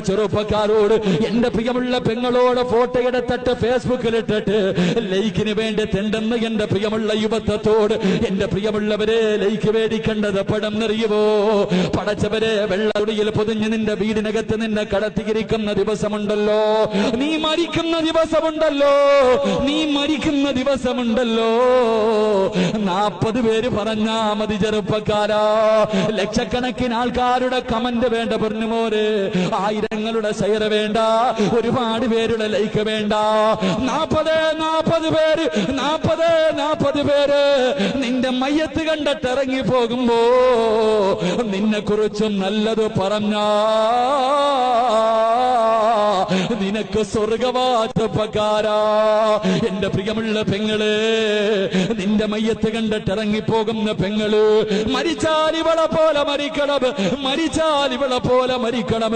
ചെറുപ്പക്കാരോട്, എന്റെ പ്രിയമുള്ള പെങ്ങളോട് ഫോട്ടോ എടുത്തിട്ട് ഫേസ്ബുക്കിലിട്ടിട്ട് ലൈക്കിന് വേണ്ടി തെണ്ടെന്ന് എന്റെ പ്രിയമുള്ള യുവത്വത്തോട്, എന്റെ പ്രിയമുള്ളവരെ ലൈക്ക് മേടിക്കേണ്ടത് പടംന്നറിയുവോ? പടച്ചവരെ, വെള്ളതുണിയിൽ പൊതിഞ്ഞ് നിന്റെ വീടിനകത്ത് നിന്നെ കടത്തിയിരിക്കുന്ന ദിവസമുണ്ടല്ലോ, നീ മരിക്കുന്ന ദിവസമുണ്ടല്ലോ, നീ മരിക്കുന്ന ദിവസമുണ്ടല്ലോ. 40 പേര് പറഞ്ഞാ മതി ചെറുപ്പക്കാരാ, ലക്ഷക്കണക്കിന് ആൾക്കാരുടെ കമന്റ് വേണ്ട പൊന്നുമോര്, ആയിരങ്ങളുടെ ഷെയർ വേണ്ട, ഒരുപാട് പേരുടെ ലൈക്ക് വേണ്ട. 40 പേര് നിന്റെ മയ്യത്ത് കണ്ടിട്ട് ഇറങ്ങി പോകുമ്പോ നിന്നെ കുറിച്ചും നല്ലത് പറഞ്ഞാ നിനക്ക് സ്വർഗവാചപകാരാ. എന്റെ പ്രിയമുള്ള പെങ്ങള്, നിന്റെ മയ്യത്ത് കണ്ടിട്ട് ഇറങ്ങിപ്പോകുന്ന പെങ്ങള്, മരിച്ചാൽ ഇവളെ പോലെ മരിക്കണം, മരിച്ചാൽ ഇവളെ പോലെ മരിക്കണം.